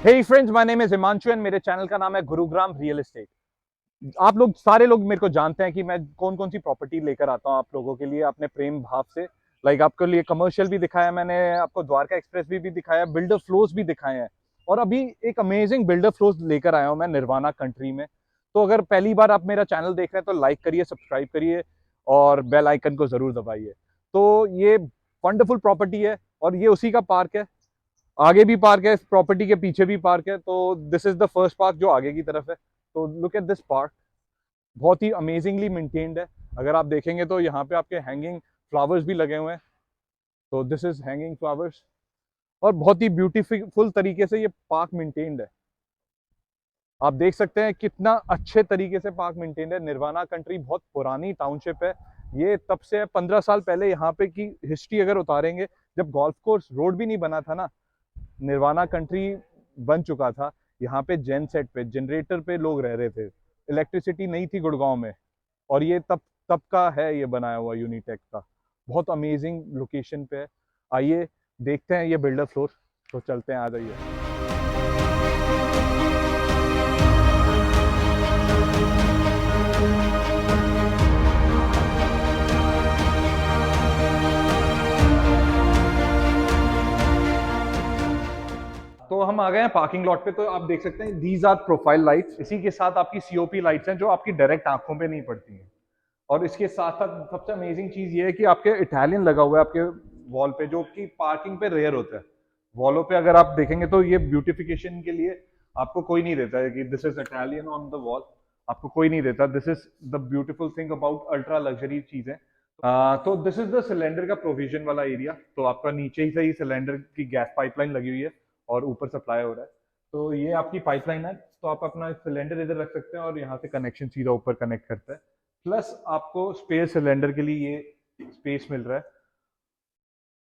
Hey friends, my name is Himanshu and मेरे channel का नाम है गुरुग्राम रियल एस्टेट। आप लोग सारे लोग मेरे को जानते हैं कि मैं कौन कौन सी प्रॉपर्टी लेकर आता हूँ आप लोगों के लिए अपने प्रेम भाव से। आपके लिए कमर्शियल भी दिखाया मैंने, आपको द्वारका एक्सप्रेस भी दिखाया, बिल्डर फ्लोज भी दिखाए हैं। और अभी एक अमेजिंग बिल्डर फ्लोज लेकर आया हूँ मैं निर्वाणा कंट्री में। तो अगर पहली बार आप मेरा चैनल देख रहे हैं तो लाइक करिए, सब्सक्राइब करिए और बेल आइकन को जरूर दबाइए। तो ये वंडरफुल प्रॉपर्टी है और ये उसी का पार्क है। आगे भी पार्क है, इस प्रॉपर्टी के पीछे भी पार्क है। तो this is the first park जो आगे की तरफ है। तो लुक एट दिस पार्क, बहुत ही अमेजिंगली मेंटेन्ड है। अगर आप देखेंगे तो यहाँ पे आपके हैंगिंग फ्लावर्स भी लगे हुए हैं। तो दिस इज हैंगिंग फ्लावर्स और बहुत ही ब्यूटीफुल तरीके से ये पार्क मेंटेन्ड है। आप देख सकते हैं कितना अच्छे तरीके से पार्क मेंटेन्ड है। निर्वाणा कंट्री बहुत पुरानी टाउनशिप है। ये तब से 15 साल पहले यहाँ पे की हिस्ट्री अगर उतारेंगे, जब गोल्फ कोर्स रोड भी नहीं बना था ना, निर्वाणा कंट्री बन चुका था। यहाँ पे जेन सेट पे जनरेटर पे लोग रह रहे थे, इलेक्ट्रिसिटी नहीं थी गुड़गांव में। और ये तब तब का है ये बनाया हुआ यूनिटेक का। बहुत अमेजिंग लोकेशन पे है। आइए देखते हैं ये बिल्डर फ्लोर। तो चलते हैं, आ जाइए। तो हम आ गए हैं पार्किंग लॉट पे। तो आप देख सकते हैं दीज आर प्रोफाइल लाइट्स। इसी के साथ आपकी सीओपी लाइट्स हैं जो आपकी डायरेक्ट आंखों पे नहीं पड़ती हैं। और इसके साथ साथ सबसे अमेजिंग चीज ये है कि आपके इटालियन लगा हुआ है आपके वॉल पे, जो कि पार्किंग पे रेयर होता है। वॉलों पे अगर आप देखेंगे तो ये ब्यूटिफिकेशन के लिए आपको कोई नहीं देता है कि this is Italian on the wall. आपको कोई नहीं देता। This is the beautiful thing about ultra luxury चीजें। तो दिस इज द सिलेंडर का प्रोविजन वाला एरिया। तो आपका नीचे ही से ही सिलेंडर की गैस पाइपलाइन लगी हुई है और ऊपर सप्लाई हो रहा है। तो ये आपकी पाइपलाइन है। तो आप अपना सिलेंडर इधर रख सकते हैं और यहाँ से कनेक्शन सीधा ऊपर कनेक्ट करता है। प्लस आपको स्पेयर सिलेंडर के लिए ये स्पेस मिल रहा है।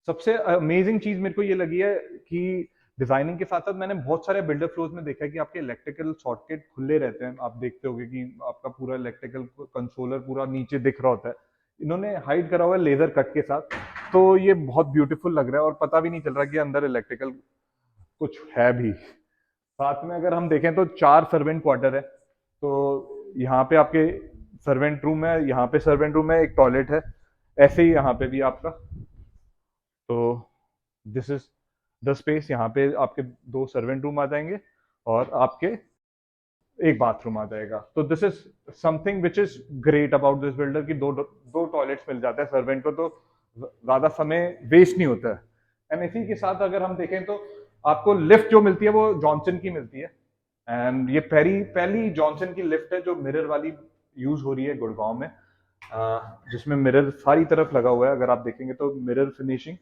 सबसे अमेजिंग चीज मेरे को ये लगी है कि डिजाइनिंग के साथ साथ मैंने बहुत सारे बिल्डर फ्लोज में देखा है कि आपके इलेक्ट्रिकल सॉकेट खुले रहते हैं। आप देखते होंगे कि आपका पूरा इलेक्ट्रिकल कंसोलर पूरा नीचे दिख रहा होता है। इन्होंने हाइड करा हुआ है लेजर कट के साथ। तो ये बहुत ब्यूटीफुल लग रहा है और पता भी नहीं चल रहा कि अंदर इलेक्ट्रिकल कुछ है भी। साथ में अगर हम देखें तो 4 सर्वेंट क्वार्टर है। तो यहाँ पे आपके सर्वेंट रूम है, यहाँ पे सर्वेंट रूम है, एक टॉयलेट है। ऐसे ही यहाँ पे भी आपका। तो दिस इज द स्पेस। यहाँ पे आपके 2 सर्वेंट रूम आ जाएंगे और आपके एक बाथरूम आ जाएगा। तो this is something which is great about this builder की दो टॉयलेट्स मिल जाते हैं सर्वेंट को। तो ज्यादा समय वेस्ट नहीं होता है। एंड इसी के साथ अगर हम देखें तो आपको लिफ्ट जो मिलती है वो जॉनसन की मिलती है। एंड ये पहली पहली जॉनसन की लिफ्ट है जो मिरर वाली यूज हो रही है गुड़गांव में, जिसमें मिरर सारी तरफ लगा हुआ है। अगर आप देखेंगे तो mirror finishing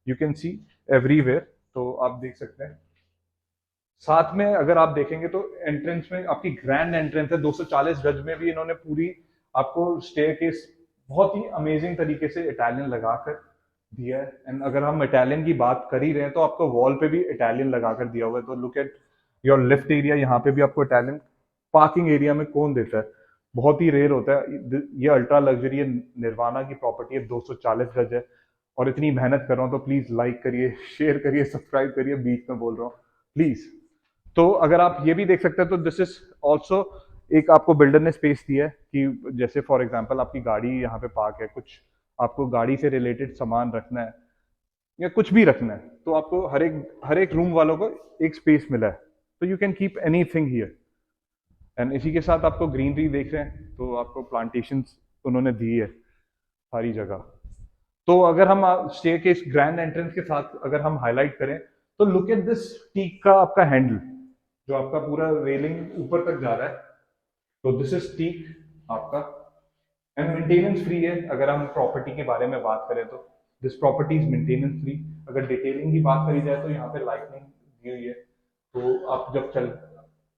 you can see everywhere. तो आप देख सकते हैं। साथ में अगर आप देखेंगे तो एंट्रेंस में आपकी ग्रैंड एंट्रेंस है। 240 गज में भी इन्होंने पूरी आपको स्टेयरकेस बहुत ही अमेजिंग तरीके से इटालियन लगाकर दिया है। एंड अगर हम इटालियन की बात कर ही रहे हैं तो आपको वॉल पे भी इटालियन लगाकर दिया हुआ है। तो look at your lift area. यहाँ पे भी आपको इटालियन पार्किंग एरिया में कौन देता है, बहुत ही रेयर होता है। ये अल्ट्रा लग्जरी निर्वाणा की प्रॉपर्टी है, 240 गज है। और इतनी मेहनत कर रहा हूँ तो प्लीज लाइक करिए, शेयर करिए, सब्सक्राइब करिए। बीच में बोल रहा हूँ, प्लीज। तो अगर आप ये भी देख सकते हैं तो दिस इज ऑल्सो एक आपको बिल्डर ने स्पेस दिया है कि जैसे फॉर एग्जांपल आपकी गाड़ी यहाँ पे पार्क है, कुछ आपको गाड़ी से रिलेटेड सामान रखना है या कुछ भी रखना है, तो आपको हर एक रूम वालों को एक स्पेस मिला है। तो you can keep anything here. And इसी के साथ आपको ग्रीनरी देख रहे हैं तो आपको प्लांटेशन उन्होंने दी है सारी जगह। तो अगर हम स्टे के इस ग्रैंड एंट्रेंस के साथ अगर हम हाईलाइट करें तो लुक एट दिस टीक का आपका हैंडल, जो आपका पूरा रेलिंग ऊपर तक जा रहा है। तो दिस इज टीक आपका। एंड मेंटेनेंस फ्री है। अगर हम प्रॉपर्टी के बारे में बात करें तो this property is maintenance free. अगर डिटेलिंग की बात करी जाए तो यहाँ पे लाइटनिंग दी हुई है। तो आप जब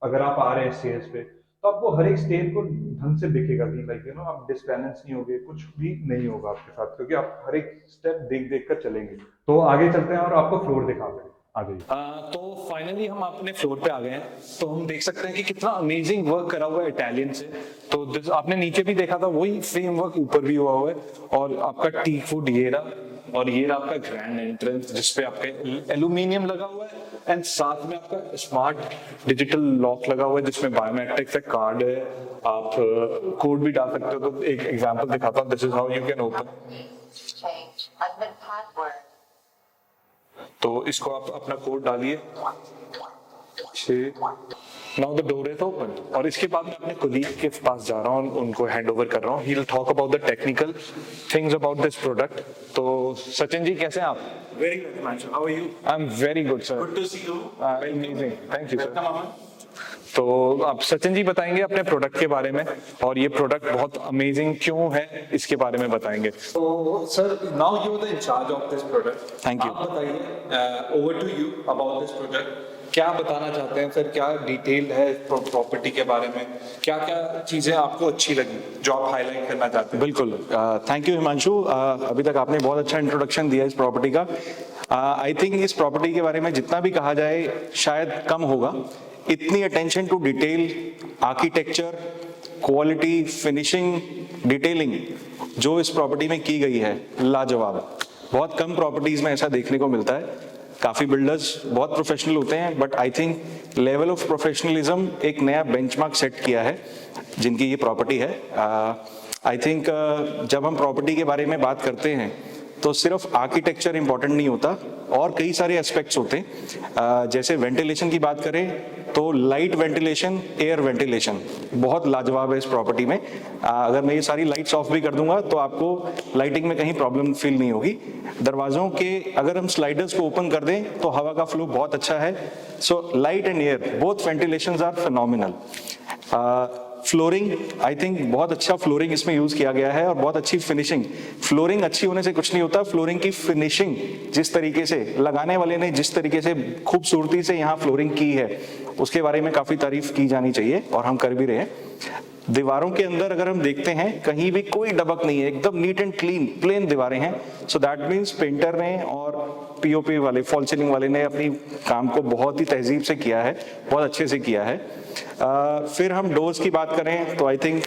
अगर आप आ रहे हैं स्टेज पे तो आपको हर एक स्टेज को ढंग से दिखेगा कि लाइक आप डिसबैलेंस नहीं होगे, कुछ भी नहीं होगा आपके साथ, क्योंकि आप हर एक स्टेप देख देख कर चलेंगे। तो आगे चलते हैं और आपको फ्लोर दिखाते हैं। आ जाइए। तो फाइनली हम अपने फ्लोर पे आ गए हैं। तो हम देख सकते हैं कि कितना अमेजिंग वर्क करा हुआ है इटालियन से। तो आपने नीचे भी देखा था, वही सेम वर्क ऊपर भी हुआ हुआ है। और आपका टी फूड ये रहा। और ये रहा आपका ग्रैंड एंट्रेंस जिसपे आपका एल्यूमिनियम लगा हुआ है एंड साथ में आपका स्मार्ट डिजिटल लॉक लगा हुआ है जिसमें बायोमेट्रिक्स है, कार्ड है, आप कोड भी डाल सकते हो। तो एक एग्जांपल दिखाता हूँ, this is how you can open. तो इसको आप अपना कोड डालिए, now the door is open. और इसके बाद मैं अपने कोलीग के पास जा रहा हूँ, उनको हैंड ओवर कर रहा हूँ। He will talk about the technical things about this product. तो सचिन जी कैसे हैं आप? Very good, Himanshu. How are you? I am very good sir. Good to see you. Amazing, thank you Welcome, sir. Aman. तो आप सचिन जी बताएंगे अपने product के बारे में, और ये प्रोडक्ट बहुत अमेजिंग क्यों है इसके बारे में बताएंगे। So, sir, now you're the in charge of this product. Thank you. आप बताइए, over to you about this product. क्या बताना चाहते हैं सर, क्या डिटेल है प्रॉपर्टी के बारे में, क्या क्या चीजें आपको अच्छी लगी जो आप हाईलाइट करना चाहते हैं? बिल्कुल, थैंक यू हिमांशु। अभी तक आपने बहुत अच्छा इंट्रोडक्शन दिया इस प्रॉपर्टी का। आई थिंक इस प्रॉपर्टी के बारे में जितना भी कहा जाए शायद कम होगा। इतनी attention to detail, architecture, quality, finishing, detailing जो इस प्रॉपर्टी में की गई है, लाजवाब। बहुत कम प्रॉपर्टीज में ऐसा देखने को मिलता है। काफी बिल्डर्स बहुत प्रोफेशनल होते हैं, but I think level of professionalism एक नया बेंचमार्क सेट किया है जिनकी ये प्रॉपर्टी है। आई थिंक जब हम प्रॉपर्टी के बारे में बात करते हैं तो सिर्फ आर्किटेक्चर इंपॉर्टेंट नहीं होता, और कई सारे एस्पेक्ट्स होते हैं। जैसे वेंटिलेशन की बात करें तो लाइट वेंटिलेशन, एयर वेंटिलेशन बहुत लाजवाब है इस प्रॉपर्टी में। अगर मैं ये सारी लाइट्स ऑफ भी कर दूंगा तो आपको लाइटिंग में कहीं प्रॉब्लम फील नहीं होगी। दरवाजों के अगर हम स्लाइडर्स को ओपन कर दें तो हवा का फ्लो बहुत अच्छा है। So light and air both ventilations are phenomenal. Flooring, I think बहुत अच्छा फ्लोरिंग इसमें यूज किया गया है और बहुत अच्छी फिनिशिंग। फ्लोरिंग अच्छी होने से कुछ नहीं होता, फ्लोरिंग की फिनिशिंग जिस तरीके से लगाने वाले ने जिस तरीके से खूबसूरती से यहाँ फ्लोरिंग की है उसके बारे में काफी तारीफ की जानी चाहिए, और हम कर भी रहे हैं। दीवारों के अंदर अगर हम देखते हैं कहीं भी कोई डबक नहीं है, एकदम नीट एंड क्लीन प्लेन दीवारें हैं। सो दैट मीन्स पेंटर ने और पीओपी वाले, फॉल सीलिंग वाले ने अपनी काम को बहुत ही तहजीब से किया है, बहुत अच्छे से किया है। फिर हम डोर्स की बात करें तो आई थिंक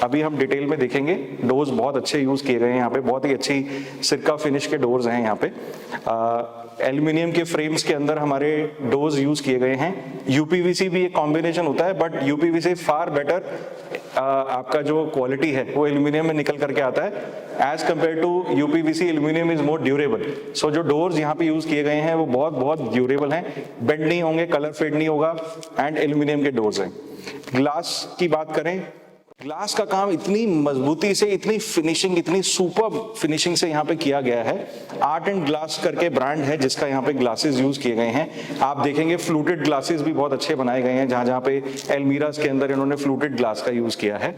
अभी हम डिटेल में देखेंगे, डोर्स बहुत अच्छे यूज किए गए हैं यहाँ पे, बहुत ही अच्छी सिरका फिनिश के डोर्स हैं यहाँ पे। एल्यूमिनियम के फ्रेम्स के अंदर हमारे डोर्स यूज किए गए हैं। यूपीवीसी भी एक कॉम्बिनेशन होता है, बट यूपीवीसी फार बेटर आपका जो क्वालिटी है वो एल्यूमिनियम में निकल करके आता है। As compare to UPVC, aluminium is more durable. So जो डोर्स यहाँ पे यूज किए गए हैं वो बहुत बहुत ड्यूरेबल हैं, बेंड नहीं होंगे, कलर फेड नहीं होगा, एंड एल्यूमिनियम के डोर्स हैं। ग्लास की बात करें, ग्लास का काम इतनी मजबूती से, इतनी फिनिशिंग, इतनी सुपर फिनिशिंग से यहाँ पे किया गया है। आर्ट एंड ग्लास करके ब्रांड है जिसका यहाँ पे ग्लासेस यूज किए गए हैं। आप देखेंगे फ्लूटेड ग्लासेस भी बहुत अच्छे बनाए गए हैं, जहां जहां पे एल्मीरास के अंदर इन्होंने फ्लूटेड ग्लास का यूज किया है।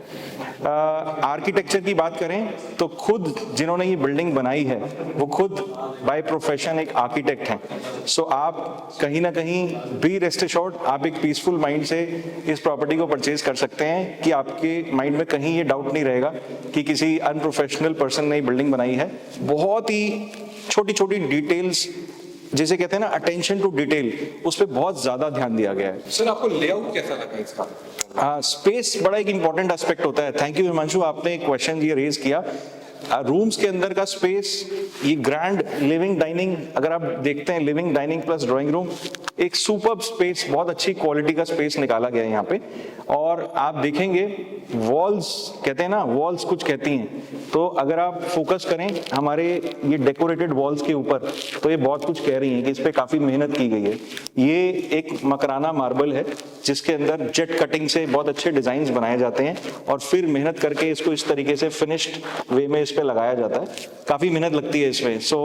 आर्किटेक्चर की बात करें तो खुद जिन्होंने ये बिल्डिंग बनाई है वो खुद बाय प्रोफेशन एक आर्किटेक्ट हैं। सो आप कहीं ना कहीं बी रेस्ट एश्योर्ड, आप एक पीसफुल माइंड से इस प्रॉपर्टी को परचेज कर सकते हैं कि आपके माइंड में कहीं ये डाउट नहीं रहेगा कि किसी अनप्रोफेशनल पर्सन ने बिल्डिंग बनाई है। बहुत ही छोटी छोटी डिटेल्स, जिसे कहते हैं ना अटेंशन टू डिटेल, उस पर बहुत ज्यादा ध्यान दिया गया है। सर आपको लेआउट कैसा लगा इसका? स्पेस बड़ा एक इंपॉर्टेंट एस्पेक्ट होता है। थैंक यू हिमांशु, आपने एक क्वेश्चन ये रेज किया। रूम्स के अंदर का स्पेस, ये ग्रैंड लिविंग डाइनिंग, अगर आप देखते हैं living dining plus drawing room, एक सुपर्ब स्पेस, बहुत अच्छी क्वालिटी का स्पेस निकाला गया है यहाँ पे। और आप देखेंगे वॉल्स, कहते हैं ना वॉल्स कुछ कहती हैं, तो अगर आप फोकस करें हमारे ये डेकोरेटेड वॉल्स के ऊपर तो ये बहुत कुछ कह रही हैं कि इस पे काफी मेहनत की गई है। ये एक मकराना मार्बल है जिसके अंदर जेट कटिंग से बहुत अच्छे डिजाइन बनाए जाते हैं और फिर मेहनत करके इसको इस तरीके से फिनिश्ड वे में इस पे लगाया जाता है। काफी मेहनत लगती है इसमें। So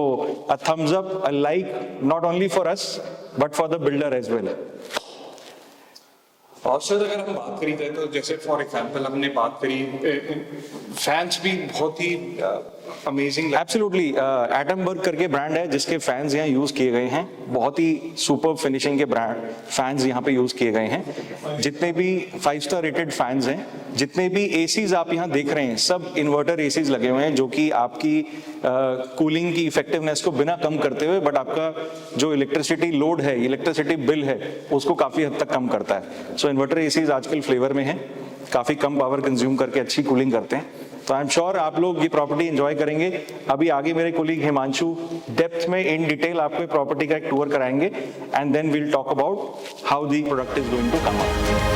a thumbs up, a like, not only for us but for the builder as well. और सर अगर हम बात करी जाए तो जैसे फॉर एग्जांपल हमने बात करी, फैंस भी बहुत ही अमेजिंग। एब्सोल्युटली, एटमबर्ग करके ब्रांड है जिसके फैंस यहाँ यूज किए गए हैं। बहुत ही सुपर फिनिशिंग के ब्रांड फैंस यहाँ पे यूज किए गए हैं। जितने भी 5 स्टार रेटेड फैंस हैं, जितने भी एसीज आप यहाँ देख रहे हैं, सब इन्वर्टर एसीज लगे हुए हैं जो कि आपकी कूलिंग की इफेक्टिवनेस को बिना कम करते हुए, बट आपका जो इलेक्ट्रिसिटी लोड है, इलेक्ट्रिसिटी बिल है, उसको काफी हद तक कम करता है। सो इन्वर्टर एसीज आजकल फ्लेवर में हैं, काफी कम पावर कंज्यूम करके अच्छी कूलिंग करते हैं। तो आई एम श्योर आप लोग ये प्रॉपर्टी एंजॉय करेंगे। अभी आगे मेरे कोलीग हिमांशु डेप्थ में इन डिटेल आपको प्रॉपर्टी का एक टूर कराएंगे and then we'll talk about how the product is going to come out.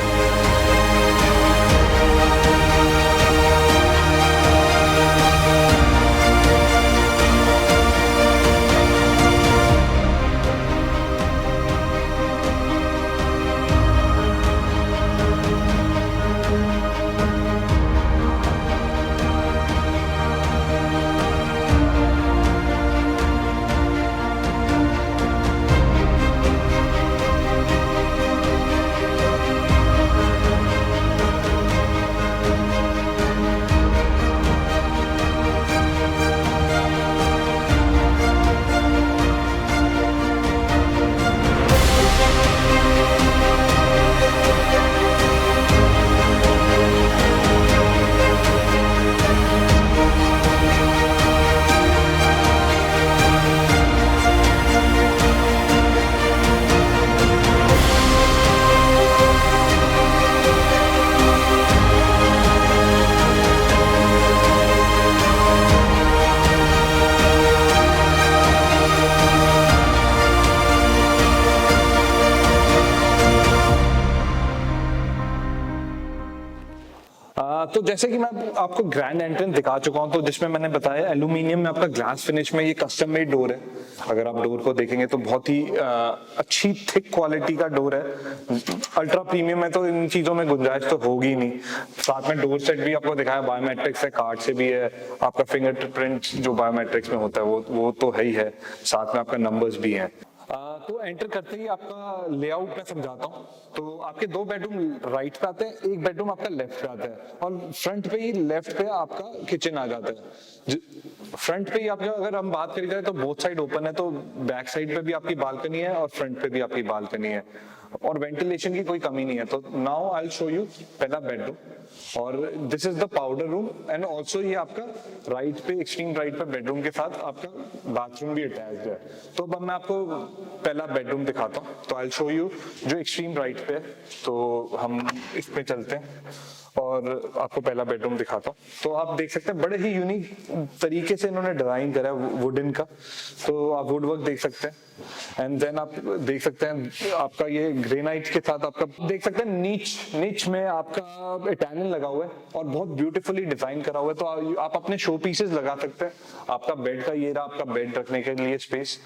तो जैसे कि मैं आपको ग्रैंड एंट्रेंस दिखा चुका हूं, तो जिसमें मैंने बताया एल्यूमिनियम में आपका ग्लास फिनिश में ये कस्टम मेड डोर है। अगर आप डोर को देखेंगे तो बहुत ही अच्छी थिक क्वालिटी का डोर है। अल्ट्रा प्रीमियम में तो इन चीजों में गुंजाइश तो होगी नहीं। साथ में डोर सेट भी आपको दिखाया बायोमेट्रिक्स है, कार्ड से भी है, आपका फिंगरप्रिंट जो बायोमेट्रिक्स में होता है वो तो है ही है, साथ में आपका नंबर्स भी हैं। तो एंटर करते ही आपका लेआउट मैं समझाता हूँ। तो आपके 2 बेडरूम राइट पे आते हैं, 1 बेडरूम आपका लेफ्ट पे आता है और फ्रंट पे ही लेफ्ट पे आपका किचन आ जाता है। फ्रंट पे ही आपका अगर हम बात करी जाए तो बोथ साइड ओपन है, तो बैक साइड पे भी आपकी बालकनी है और फ्रंट पे भी आपकी बालकनी है और वेंटिलेशन की कोई कमी नहीं है। तो now I will show you पहला बेडरूम और this is the powder room and also ये आपका राइट पे एक्सट्रीम राइट पे बेडरूम के साथ आपका बाथरूम भी अटैच्ड है। तो अब मैं आपको पहला बेडरूम दिखाता हूँ। तो आई विल शो यू जो एक्सट्रीम राइट पे है, तो हम इस पे चलते हैं और आपको पहला बेडरूम दिखाता हूँ। तो आप देख सकते हैं बड़े ही यूनिक तरीके से इन्होंने डिजाइन करा है वुडन का, तो आप वुड वर्क देख सकते हैं एंड देन आप देख सकते हैं आपका ये ग्रेनाइट के साथ आपका देख सकते हैं नीच में आपका इटालियन लगा हुआ है और बहुत ब्यूटीफुली डिजाइन करा हुआ है। तो आप अपने शो पीसेस लगा सकते हैं। आपका बेड का ये रहा आपका बेड रखने के लिए स्पेस।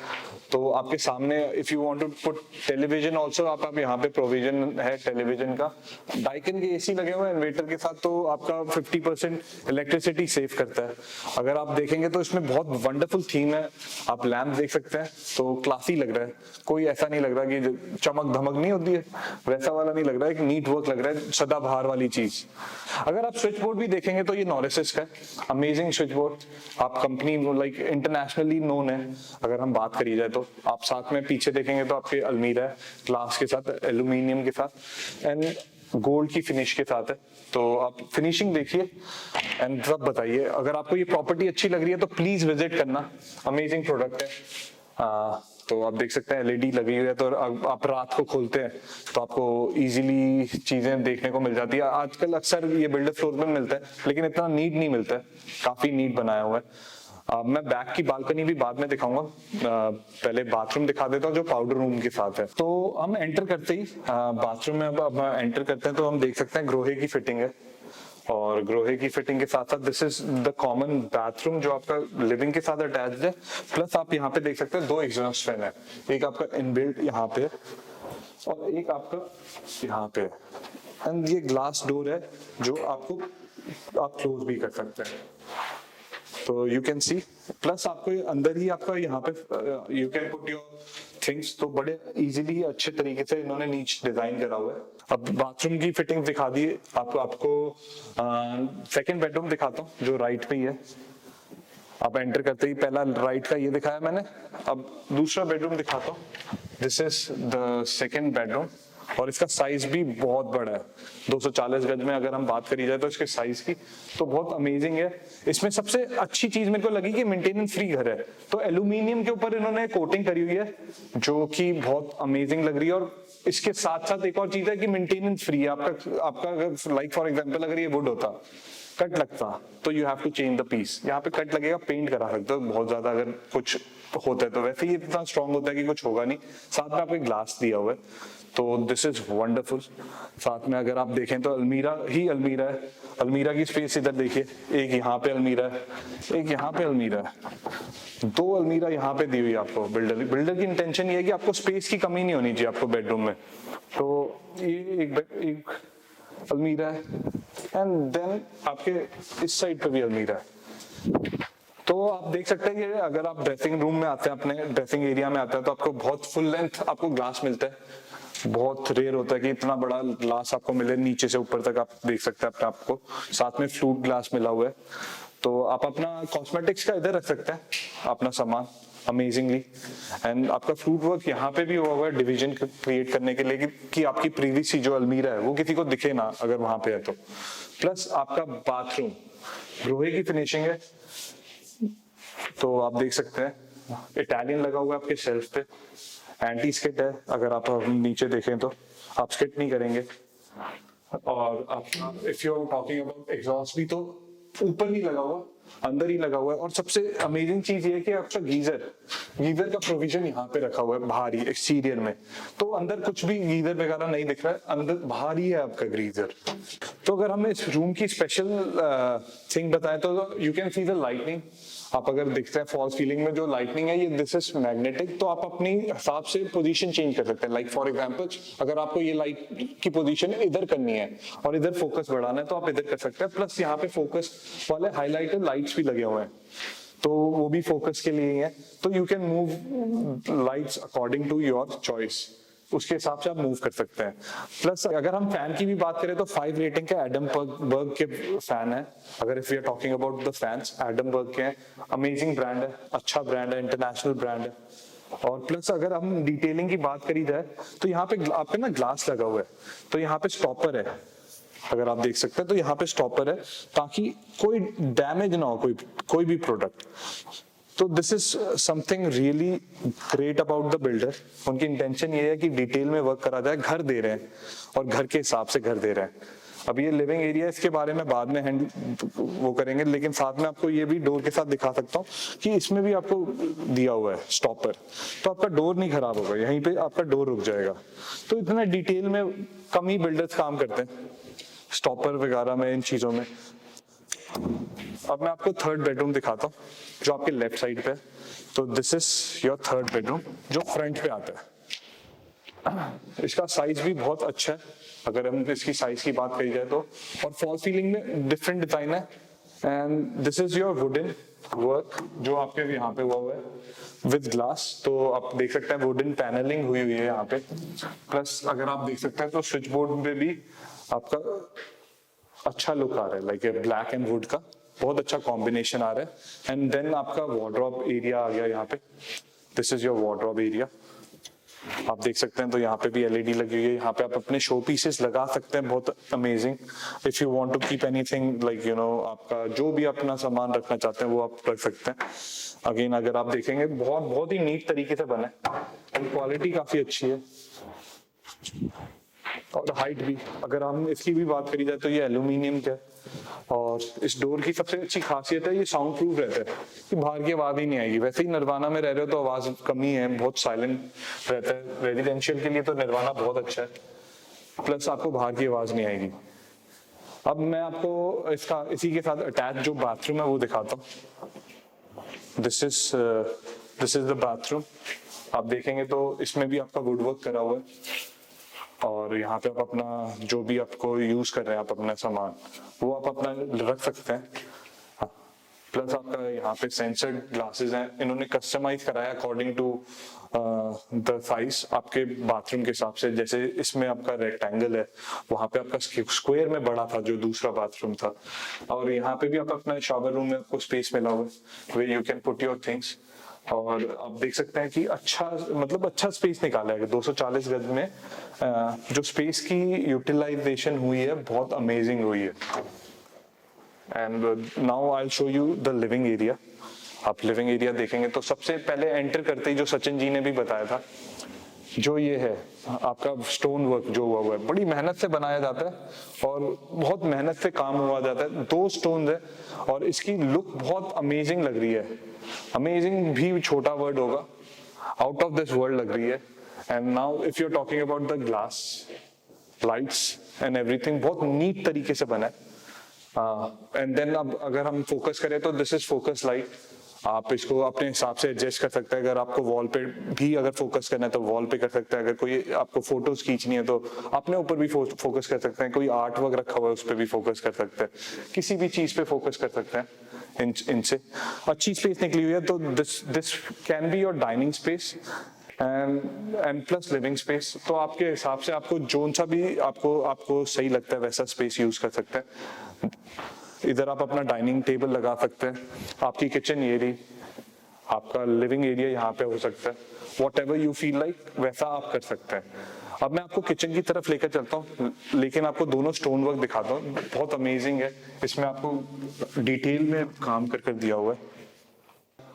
तो आपके सामने if you want to put television also आप यहाँ पे प्रोविजन है टेलीविजन का। डाइकन के एसी लगे हुए हैं इन्वर्टर के साथ, तो आपका 50% इलेक्ट्रिसिटी सेव करता है। अगर आप देखेंगे तो इसमें बहुत वंडरफुल थीम है। आप लैंप देख सकते हैं तो क्लासी लग रहा है, कोई ऐसा नहीं लग रहा कि चमक धमक नहीं होती है वैसा वाला नहीं लग रहा है, एक नीट वर्क लग रहा है, सदाबहार वाली चीज। अगर आप स्विच बोर्ड भी देखेंगे तो ये नॉरिसिस का अमेजिंग स्विच बोर्ड। आप कंपनी लाइक इंटरनेशनली नोन है। अगर हम बात करी जाए तो आप साथ में पीछे देखेंगे तो आपके अलमीरा है ग्लास के साथ, एल्यूमिनियम के साथ एंड गोल्ड की फिनिश के साथ है। तो आप फिनिशिंग देखिए एंड सब बताइए। अगर आपको ये प्रॉपर्टी अच्छी लग रही है तो प्लीज विजिट करना, अमेजिंग प्रोडक्ट है। तो आप देख सकते हैं एलईडी लगी हुई है, तो आप रात को खोलते हैं तो आपको इजीली चीजें देखने को मिल जाती है। आजकल अक्सर ये बिल्डर फ्लोर में मिलता है लेकिन इतना नीट नहीं मिलता है, काफी नीट बनाया हुआ है। मैं बैक की बालकनी भी बाद में दिखाऊंगा, पहले बाथरूम दिखा देता हूँ जो पाउडर रूम के साथ है। तो हम एंटर करते ही बाथरूम में अब एंटर करते हैं तो हम देख सकते हैं ग्रोहे की फिटिंग है और ग्रोहे की फिटिंग के साथ साथ this is the common bathroom जो आपका लिविंग के साथ अटैच्ड है। प्लस आप यहाँ पे देख सकते हैं 2 एग्जॉस्ट फैन है, एक आपका इनबिल्ट यहाँ पे और एक आपका यहाँ पे एंड ये ग्लास डोर है जो आपको आप क्लोज भी कर सकते हैं। तो यू कैन सी प्लस आपको अंदर ही आपका यहाँ पे you can put your things, तो बड़े इजीली अच्छे तरीके से इन्होंने नीच डिजाइन करा हुआ है। अब बाथरूम की फिटिंग दिखा दी आपको सेकंड बेडरूम दिखाता हूँ जो राइट पे ही है। आप एंटर करते ही पहला राइट का ये दिखाया मैंने, अब दूसरा बेडरूम दिखाता हूँ। This is the second bedroom और इसका साइज भी बहुत बड़ा है, 240 गज में अगर हम बात करी जाए तो इसके साइज की तो बहुत अमेजिंग है। इसमें सबसे अच्छी चीज मेरे को लगी कि मेंटेनेंस फ्री घर है, तो एल्यूमिनियम के ऊपर इन्होंने कोटिंग करी हुई है जो कि बहुत अमेजिंग लग रही है। और इसके साथ साथ एक और चीज है कि मेंटेनेंस फ्री है आपका लाइक फॉर एग्जांपल अगर ये वुड होता कट लगता तो you have to change the piece. यहाँ पे कट लगेगा, पेंट करा सकते हो बहुत ज्यादा अगर कुछ होता है तो। वैसे ये इतना स्ट्रांग होता है कि कुछ होगा नहीं। साथ में आपको ग्लास दिया हुआ है, तो दिस इज वंडरफुल। साथ में अगर आप देखें तो अलमीरा ही अलमीरा है। अलमीरा की स्पेस इधर देखिए, एक यहाँ पे अलमीरा है, एक यहाँ पे अलमीरा है, 2 अलमीरा यहाँ पे दी हुई है आपको। बिल्डर की इंटेंशन ये है कि आपको स्पेस की कमी नहीं होनी चाहिए आपको बेडरूम में। तो ये एक अलमीरा है, एंड देन आपके इस साइड पे भी अलमीरा है। तो आप देख सकते हैं कि अगर आप ड्रेसिंग रूम में आते हैं, अपने ड्रेसिंग एरिया में आते हैं, तो आपको बहुत फुल लेंथ आपको ग्लास मिलता है। बहुत रेयर होता है कि इतना बड़ा ग्लास आपको मिले, नीचे से ऊपर तक आप देख सकते हैं अपने आपको। साथ में फ्लूट ग्लास मिला हुआ है, तो आप अपना कॉस्मेटिक्स का इधर रख सकते हैं अपना सामान अमेजिंगली। एंड आपका फ्लूट वर्क यहाँ पे भी हुआ हुआ है डिवीजन क्रिएट करने के लिए कि आपकी प्रीवियस जो अलमीरा है वो किसी को दिखे ना अगर वहां पे है तो। प्लस आपका बाथरूम लोहे की फिनिशिंग है, तो आप देख सकते हैं इटालियन लगा हुआ है आपके शेल्फ पे। एंटी स्किट है, अगर आप नीचे देखें तो आप स्किट नहीं करेंगे। और आप if you are talking about exhaust भी तो ऊपर नहीं लगा हुआ, अंदर ही लगा हुआ है। और सबसे अमेजिंग चीज ये है कि आपका गीजर का प्रोविजन यहाँ पे रखा हुआ है बाहर ही एक्सटीरियर में। तो अंदर कुछ भी गीजर वगैरह नहीं दिख रहा है, अंदर बाहर ही है आपका गीजर। तो अगर हमें इस रूम की स्पेशल थिंग बताएं तो you can see the lightning. आप अगर देखते हैं फॉल्स सीलिंग में जो लाइटनिंग है ये दिस इज मैग्नेटिक, तो आप अपनी हिसाब से पोजीशन चेंज कर सकते हैं। लाइक फॉर एग्जांपल अगर आपको ये लाइट की पोजीशन इधर करनी है और इधर फोकस बढ़ाना है तो आप इधर कर सकते हैं। प्लस यहाँ पे फोकस वाले हाईलाइटर लाइट्स भी लगे हुए हैं, तो वो भी फोकस के लिए ही है। तो you can move lights according to your choice, उसके हिसाब से आप मूव कर सकते हैं। प्लस अगर हम फैन की भी बात करें तो 5 रेटिंग के एडमबर्ग के फैन है। अगर if we are talking about the fans, Atomberg के अमेजिंग ब्रांड है, अच्छा ब्रांड है, इंटरनेशनल ब्रांड है। और प्लस अगर हम डिटेलिंग की बात करी जाए तो यहाँ पे आपके ना ग्लास लगा हुआ है, तो यहाँ पे स्टॉपर है, अगर आप देख सकते हैं तो यहाँ पे स्टॉपर है ताकि कोई डैमेज ना हो कोई भी प्रोडक्ट। तो this is something really great about the builder. उनकी इंटेंशन ये है कि डिटेल में वर्क करा जाए, घर दे रहे हैं और घर के हिसाब से घर दे रहे हैं। अब ये लिविंग एरिया, इसके बारे में बाद में वो करेंगे, लेकिन साथ में आपको ये भी डोर के साथ दिखा सकता हूँ कि इसमें भी आपको दिया हुआ है स्टॉपर, तो आपका डोर नहीं खराब होगा, यहीं पे आपका डोर रुक जाएगा। तो इतना डिटेल में कम ही बिल्डर्स काम करते हैं स्टॉपर वगैरह में, इन चीजों में। अब मैं आपको थर्ड बेडरूम दिखाता हूँ जो आपके लेफ्ट साइड पे है। तो this is your third bedroom जो फ्रंट पे आता है। इसका साइज भी बहुत अच्छा है अगर हम इसकी साइज की बात करी जाए तो। और फॉल सीलिंग में डिफरेंट डिजाइन है। And this is your wooden work जो आपके यहाँ पे हुआ है विद ग्लास। तो आप देख सकते हैं वुडन पैनलिंग हुई है यहाँ पे। प्लस अगर आप देख सकते हैं तो स्विच बोर्ड में भी आपका अच्छा लुक आ रहा है, लाइक ब्लैक एंड वुड का बहुत अच्छा कॉम्बिनेशन आ रहा है। एंड देन आपका वार्डरोब एरिया आ गया यहाँ पे। This is your wardrobe area, आप देख सकते हैं। तो यहाँ पे भी एलईडी लगी हुई है, यहाँ पे आप अपने शो पीसेस लगा सकते हैं, बहुत amazing. If you want to keep anything like you know, आपका जो भी अपना सामान रखना चाहते हैं वो आप रख सकते हैं। अगेन अगर आप देखेंगे बहुत ही नीट तरीके से बना है, क्वालिटी काफी अच्छी है। और हाइट भी अगर हम इसकी भी बात करी जाए तो ये एल्यूमिनियम का है। और इस डोर की सबसे अच्छी खासियत है ये साउंड प्रूफ रहता है कि बाहर की आवाज ही नहीं आएगी। वैसे ही निर्वाणा में रह रहे हो तो आवाज कमी है, बहुत साइलेंट रहता है। रेजिडेंशियल के लिए तो निर्वाणा बहुत अच्छा है। प्लस आपको बाहर की आवाज नहीं आएगी। अब मैं आपको इसका इसी के साथ अटैच जो बाथरूम है वो दिखाता हूँ। This is the bathroom. आप देखेंगे तो इसमें भी आपका वुड वर्क करा हुआ है। और यहाँ पे आप अपना जो भी आपको यूज कर रहे हैं आप अपना सामान वो आप अपना रख सकते हैं। प्लस आपका यहाँ पे सेंसर्ड ग्लासेस हैं, इन्होंने कस्टमाइज कराया अकॉर्डिंग टू द साइज आपके बाथरूम के हिसाब से। जैसे इसमें आपका रेक्टेंगल है, वहां पे आपका स्क्वायर में बड़ा था जो दूसरा बाथरूम था। और यहाँ पे भी आप अपना शावर रूम में आपको स्पेस मिला हुआ है where you can put your things. और आप देख सकते हैं कि अच्छा स्पेस निकाला है 240 गज में। जो स्पेस की यूटिलाइजेशन हुई है बहुत अमेजिंग हुई है। And now I will show you the living area. आप लिविंग एरिया देखेंगे तो सबसे पहले एंटर करते ही जो सचिन जी ने भी बताया था जो ये है आपका स्टोन वर्क जो हुआ है बड़ी मेहनत से बनाया जाता है और बहुत मेहनत से काम हुआ जाता है। 2 स्टोन है और इसकी लुक बहुत अमेजिंग लग रही है। अमेजिंग भी छोटा वर्ड होगा, आउट ऑफ दिस वर्ल्ड लग रही है। And now if you are talking about the glass lights and everything, बहुत नीट तरीके से बना है। एंड देन अब अगर हम फोकस करें तो दिस इज फोकस लाइट, आप इसको अपने हिसाब से एडजस्ट कर सकते हैं। अगर आपको वॉल पे भी अगर फोकस करना है तो वॉल पे कर सकते हैं। अगर कोई आपको फोटोज खींचनी है तो अपने ऊपर भी फोकस कर सकते हैं। कोई आर्ट वर्क रखा हुआ है उस पर भी फोकस कर सकते हैं। किसी भी चीज पे फोकस कर सकते हैं इनसे। अच्छी स्पेस निकली हुई है। तो this can be your dining space and plus living space. तो आपके हिसाब से आपको जोन सा भी आपको सही लगता है वैसा स्पेस यूज कर सकते हैं। इधर आप अपना डाइनिंग टेबल लगा सकते हैं। आपकी किचन ये रही, आपका लिविंग एरिया यहाँ पे हो सकता है। What ever you feel like वैसा आप कर सकते हैं। अब मैं आपको किचन की तरफ लेकर चलता हूँ, लेकिन आपको दोनों स्टोन वर्क दिखाता हूँ। बहुत अमेजिंग है, इसमें आपको डिटेल में काम कर दिया हुआ है।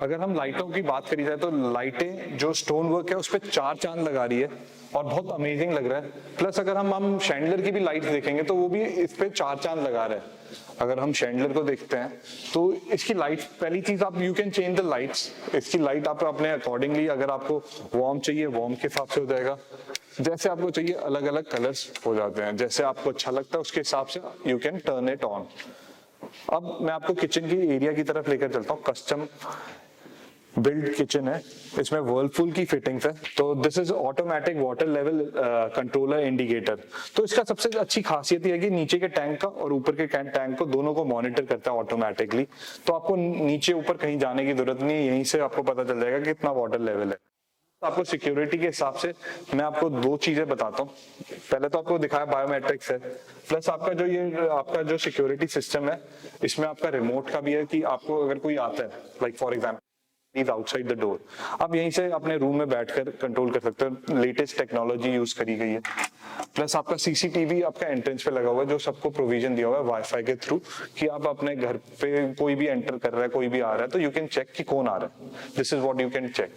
अगर हम लाइटों की बात करी जाए तो लाइटें जो स्टोन वर्क है उस पर 4 चांद लगा रही है और बहुत अमेजिंग लग रहा है। प्लस अगर हम शैंडलर की भी लाइट देखेंगे तो वो भी इस पे 4 चांद लगा रहा है। अगर हम शैंडलर को देखते हैं तो इसकी लाइट, पहली चीज आप you can change the lights. इसकी लाइट आप अपने अकॉर्डिंगली, अगर आपको वार्म चाहिए वार्म के हिसाब से हो जाएगा। जैसे आपको चाहिए अलग अलग कलर्स हो जाते हैं। जैसे आपको अच्छा लगता है उसके हिसाब से you can turn it on. अब मैं आपको किचन की एरिया की तरफ लेकर चलता हूँ। कस्टम बिल्ड किचन है, इसमें वर्लपूल की फिटिंग्स है। तो this is automatic water level controller indicator. तो इसका सबसे अच्छी खासियत यह है कि नीचे के टैंक का और ऊपर के टैंक को दोनों को मॉनिटर करता है ऑटोमेटिकली। तो आपको नीचे ऊपर कहीं जाने की जरूरत नहीं है, यहीं से आपको पता चल जाएगा कि कितना वाटर लेवल है। आपको सिक्योरिटी के हिसाब से मैं आपको 2 चीजें बताता हूँ। पहले तो आपको दिखाया बायोमेट्रिक्स है, प्लस आपका जो सिक्योरिटी सिस्टम है इसमें आपका रिमोट का भी है कि आपको अगर कोई आता है, like for example outside the door, आप यहीं से अपने रूम में बैठकर कंट्रोल कर सकते हो। लेटेस्ट टेक्नोलॉजी यूज करी गई है। प्लस आपका सीसीटीवी आपका एंट्रेंस पे लगा हुआ है जो सबको प्रोविजन दिया हुआ है वाईफाई के थ्रू, कि आप अपने घर पे कोई भी एंटर कर रहा है, कोई भी आ रहा है तो यू कैन चेक कि कौन आ रहा है। This is what you can check.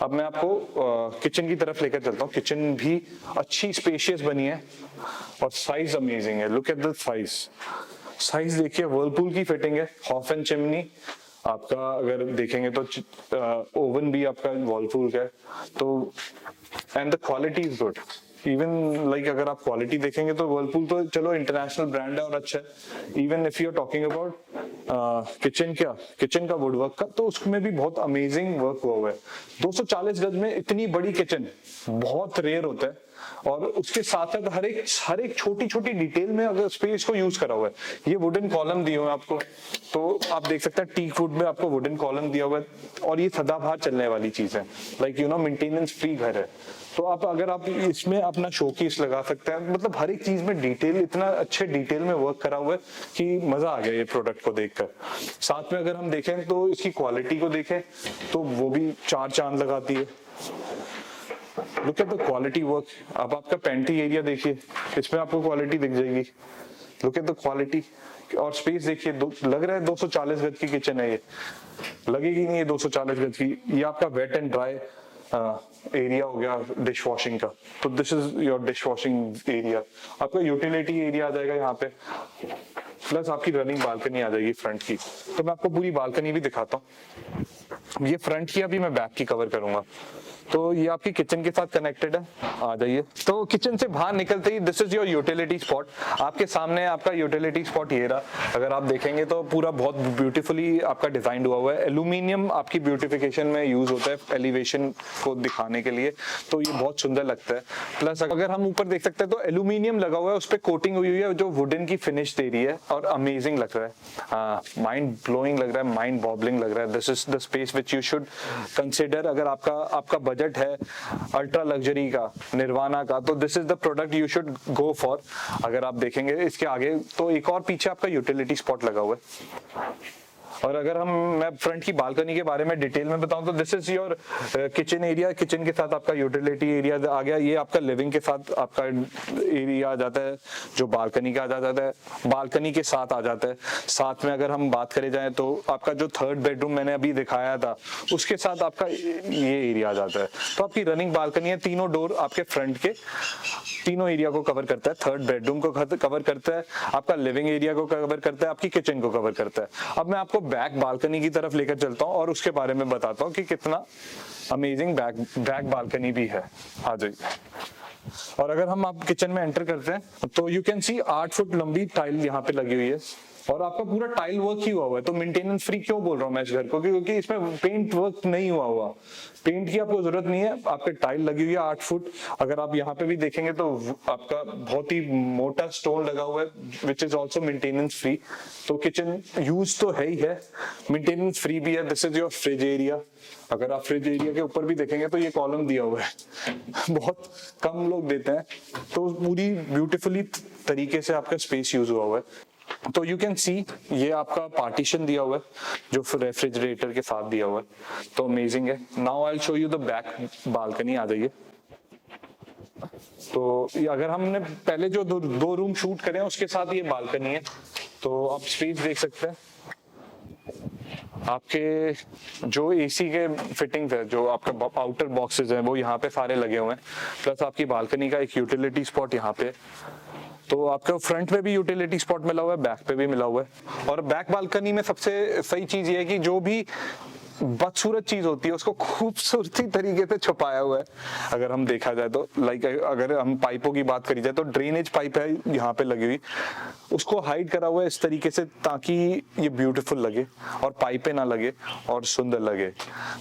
अब मैं आपको किचन की तरफ लेकर चलता हूँ। किचन भी अच्छी स्पेशियस बनी है और साइज अमेजिंग है। लुक एट द साइज देखिए, वर्लपूल की फिटिंग है, हॉफ एंड चिमनी आपका अगर देखेंगे तो ओवन भी आपका वर्लपूल का है। तो and the quality is good. Even like अगर आप क्वालिटी देखेंगे तो वर्लपूल तो चलो इंटरनेशनल ब्रांड है और अच्छा है। Even if you are talking about kitchen का वुड वर्क का, तो उसमें भी बहुत अमेजिंग वर्क हुआ हुआ है। 240 गज में इतनी बड़ी किचन बहुत रेयर होता है। और उसके साथ साथ हर एक छोटी छोटी डिटेल में अगर स्पेस को यूज करा हुआ है। ये वुडन कॉलम दिए हुए हैं आपको, तो आप देख सकते हैं टीक वुड में आपको वुडन कॉलम दिया हुआ है और ये सदाबहार चलने वाली चीज है। Like you no maintenance free घर है। तो अगर आप इसमें अपना शोकेस लगा सकते हैं। मतलब हर एक चीज में डिटेल, इतना अच्छे डिटेल में वर्क करा हुआ है कि मजा आ गया ये प्रोडक्ट को देखकर। साथ में अगर हम देखें तो इसकी क्वालिटी को देखें तो वो भी 4 चांद लगाती है। Look at the quality work. अब आपका पेंट्री एरिया देखिए, इसमें आपको क्वालिटी दिख जाएगी। लुक एट द क्वालिटी और स्पेस देखिए। लग रहा है 240 गज की किचन है, ये लगेगी नहीं है 240 गज की। ये आपका वेट एंड ड्राई एरिया हो गया डिश वॉशिंग का। तो this is your dish washing area. आपका यूटिलिटी एरिया आ जाएगा यहाँ पे, प्लस आपकी रनिंग बालकनी आ जाएगी फ्रंट की। तो मैं आपको पूरी बालकनी भी दिखाता हूँ। ये फ्रंट की, अभी मैं बैक की कवर करूंगा। तो ये आपकी किचन के साथ कनेक्टेड है। आ जाइए। तो किचन से बाहर निकलते ही this is your utility spot. आपके सामने आपका यूटिलिटी स्पॉट ये रहा। अगर आप देखेंगे तो पूरा बहुत ब्यूटीफुली आपका डिजाइन हुआ हुआ है। एल्यूमिनियम आपकी ब्यूटिफिकेशन में यूज होता है एलिवेशन को दिखाने के लिए, तो ये बहुत सुंदर लगता है। प्लस अगर हम ऊपर देख सकते हैं तो एल्यूमिनियम लगा हुआ है, उस पर कोटिंग हुई हुई है जो वुडन की फिनिश दे रही है और अमेजिंग लग रहा है। माइंड ब्लोइंग लग रहा है, माइंड बॉबलिंग लग रहा है। This is the space which you should consider. अगर आपका बजट है अल्ट्रा लग्जरी का, निर्वाणा का, तो this is the product you should go for. अगर आप देखेंगे इसके आगे तो एक और पीछे आपका यूटिलिटी स्पॉट लगा हुआ है। और अगर मैं फ्रंट की बालकनी के बारे में डिटेल में बताऊं तो this is your kitchen area. Kitchen के साथ आपका यूटिलिटी एरिया आ गया, ये आपका लिविंग के साथ आपका एरिया आ जाता है जो बालकनी का आ जाता है, बालकनी के साथ आ जाता है। साथ में अगर हम बात करें जाए तो आपका जो थर्ड बेडरूम मैंने अभी दिखाया था उसके साथ आपका ये एरिया आ जाता है। तो आपकी रनिंग बालकनी है, तीनों डोर आपके फ्रंट के तीनों एरिया को कवर करता है। थर्ड बेडरूम को कवर करता है, आपका लिविंग एरिया को कवर करता है, आपकी किचन को कवर करता है। अब मैं आपको बैक बालकनी की तरफ लेकर चलता हूँ और उसके बारे में बताता हूँ कि कितना अमेजिंग बैक बालकनी भी है। आ जाइए। और अगर हम आप किचन में एंटर करते हैं तो यू कैन सी 8 फुट लंबी टाइल यहाँ पे लगी हुई है और आपका पूरा टाइल वर्क ही हुआ है। तो मेंटेनेंस फ्री क्यों बोल रहा हूँ मैं इस घर को, क्योंकि इसमें पेंट वर्क नहीं हुआ। पेंट की आपको जरूरत नहीं है, आपके टाइल लगी हुई है 8 फुट। अगर आप यहाँ पे भी देखेंगे तो आपका बहुत ही मोटा स्टोन लगा हुआ है which is also maintenance free. तो किचन यूज तो है ही है, मेंटेनेंस फ्री भी है। This is your fridge area. अगर आप फ्रिज एरिया के ऊपर भी देखेंगे तो ये कॉलम दिया हुआ है बहुत कम लोग देते हैं, तो पूरी ब्यूटीफुली तरीके से आपका स्पेस यूज हुआ हुआ है। तो यू कैन सी ये आपका पार्टीशन दिया हुआ है जो रेफ्रिजरेटर के साथ दिया हुआ है, तो अमेजिंग है। Now I will show you the back balcony. आ जाइए। तो अगर हमने पहले जो दो रूम शूट करे हैं उसके साथ ये बालकनी है, तो आप स्पेस देख सकते हैं। आपके जो एसी के फिटिंग्स है, जो आपका आउटर बॉक्सेस हैं, वो यहाँ पे सारे लगे हुए हैं। प्लस आपकी बालकनी का एक यूटिलिटी स्पॉट यहाँ पे, तो आपको फ्रंट में भी यूटिलिटी स्पॉट मिला हुआ है, बैक पे भी मिला हुआ है। और बैक बालकनी में सबसे सही चीज ये है कि जो भी बदसूरत चीज होती है उसको खूबसूरती तरीके से छुपाया हुआ है। अगर हम देखा जाए तो लाइक अगर हम पाइपों की बात करी जाए तो ड्रेनेज पाइप है यहाँ पे लगी हुई, उसको हाइड करा हुआ है इस तरीके से ताकि ये ब्यूटीफुल लगे और पाइपें ना लगे और सुंदर लगे।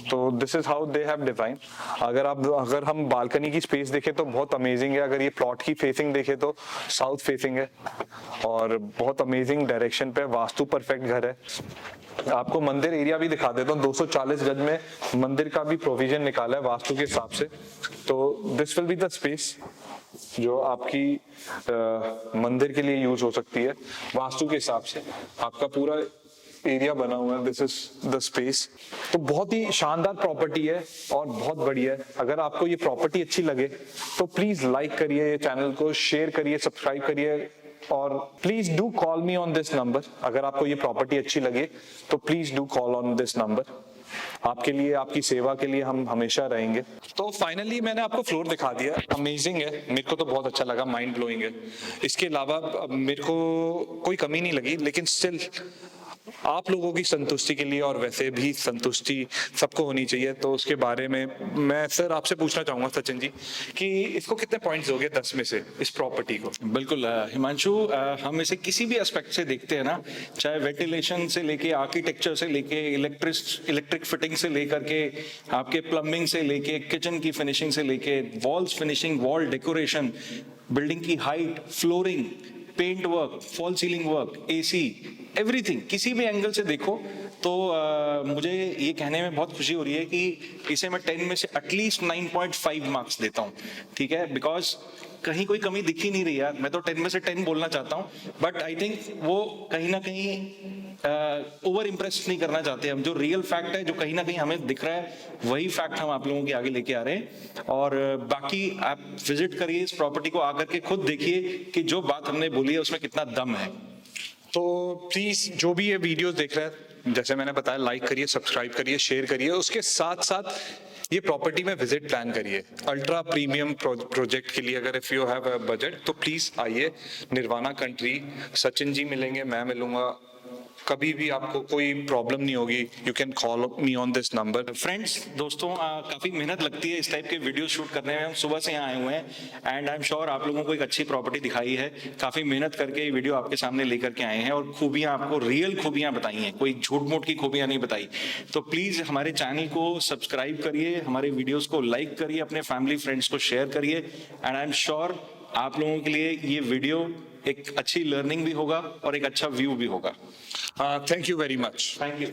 तो this is how they have design. अगर हम बालकनी की स्पेस देखें तो बहुत अमेजिंग है। अगर ये प्लॉट की फेसिंग देखे तो साउथ फेसिंग है और बहुत अमेजिंग डायरेक्शन पे, वास्तु परफेक्ट घर है। आपको मंदिर एरिया भी दिखा देता हूँ। 240 गज में मंदिर का भी प्रोविजन निकाला है वास्तु के हिसाब से। तो this will be the space जो आपकी मंदिर के लिए यूज हो सकती है वास्तु के हिसाब से। आपका पूरा एरिया बना हुआ है, दिस इज द स्पेस। तो बहुत ही शानदार प्रॉपर्टी है और बहुत बढ़िया है। अगर आपको ये प्रॉपर्टी अच्छी लगे तो प्लीज लाइक करिए, ये चैनल को शेयर करिए, सब्सक्राइब करिए और please do call me on this number. अगर आपको ये प्रॉपर्टी अच्छी लगे तो please do call on this number. आपके लिए, आपकी सेवा के लिए हम हमेशा रहेंगे। तो फाइनली मैंने आपको फ्लोर दिखा दिया, अमेजिंग है, मेरे को तो बहुत अच्छा लगा, माइंड ब्लोइंग है। इसके अलावा मेरे को कोई कमी नहीं लगी, लेकिन स्टिल आप लोगों की संतुष्टि के लिए और वैसे भी संतुष्टि सबको होनी चाहिए, तो उसके बारे में मैं सर आपसे पूछना चाहूंगा सचिन जी कि इसको कितने पॉइंट्स दोगे 10 में से इस प्रॉपर्टी को? बिल्कुल हिमांशु, हम इसे किसी भी एस्पेक्ट से देखते हैं ना, चाहे वेंटिलेशन से लेके आर्किटेक्चर से लेके इलेक्ट्रिक फिटिंग से लेकर के आपके प्लम्बिंग से लेके किचन की फिनिशिंग से लेके walls finishing, wall decoration, building की height, flooring, paint work, false ceiling work, AC, everything, किसी भी एंगल से देखो तो मुझे ये कहने में बहुत खुशी हो रही है कि इसे मैं 10 में से एटलीस्ट 9.5 मार्क्स देता हूँ। ठीक है, बिकॉज कहीं कोई कमी दिख ही नहीं रही यार। मैं तो 10 में से 10 बोलना चाहता हूँ, बट आई थिंक वो कहीं ना कहीं ओवर इम्प्रेस नहीं करना चाहते हम। जो रियल फैक्ट है, जो कहीं ना कहीं हमें दिख रहा है, वही फैक्ट हम आप लोगों के आगे लेके आ रहे हैं। और बाकी आप विजिट करिए इस प्रॉपर्टी को, आकर के खुद देखिए कि जो बात हमने बोली है उसमें कितना दम है। तो प्लीज जो भी ये वीडियोस देख रहे हैं, जैसे मैंने बताया, लाइक करिए, सब्सक्राइब करिए, शेयर करिए। उसके साथ साथ ये प्रॉपर्टी में विजिट प्लान करिए। अल्ट्रा प्रीमियम प्रोजेक्ट के लिए अगर if you have a budget तो प्लीज आइए। निर्वाणा कंट्री, सचिन जी मिलेंगे, मैं मिलूंगा, कभी भी आपको कोई प्रॉब्लम नहीं होगी। You can call me on this number. Friends, दोस्तों, काफी मेहनत लगती है इस टाइप के वीडियो शूट करने में। हम सुबह से यहाँ आए हुए हैं एंड आई एम श्योर आप लोगों को एक अच्छी प्रॉपर्टी दिखाई है। काफी मेहनत करके ये वीडियो आपके सामने लेकर के आए हैं और खूबियां, आपको रियल खूबियां बताई हैं, कोई झूठ मूठ की खूबियां नहीं बताई। तो प्लीज हमारे चैनल को सब्सक्राइब करिए, हमारे वीडियोज को लाइक करिए, अपने फैमिली फ्रेंड्स को शेयर करिए एंड आई एम श्योर आप लोगों के लिए ये वीडियो एक अच्छी लर्निंग भी होगा और एक अच्छा व्यू भी होगा। Thank you very much. Thank you.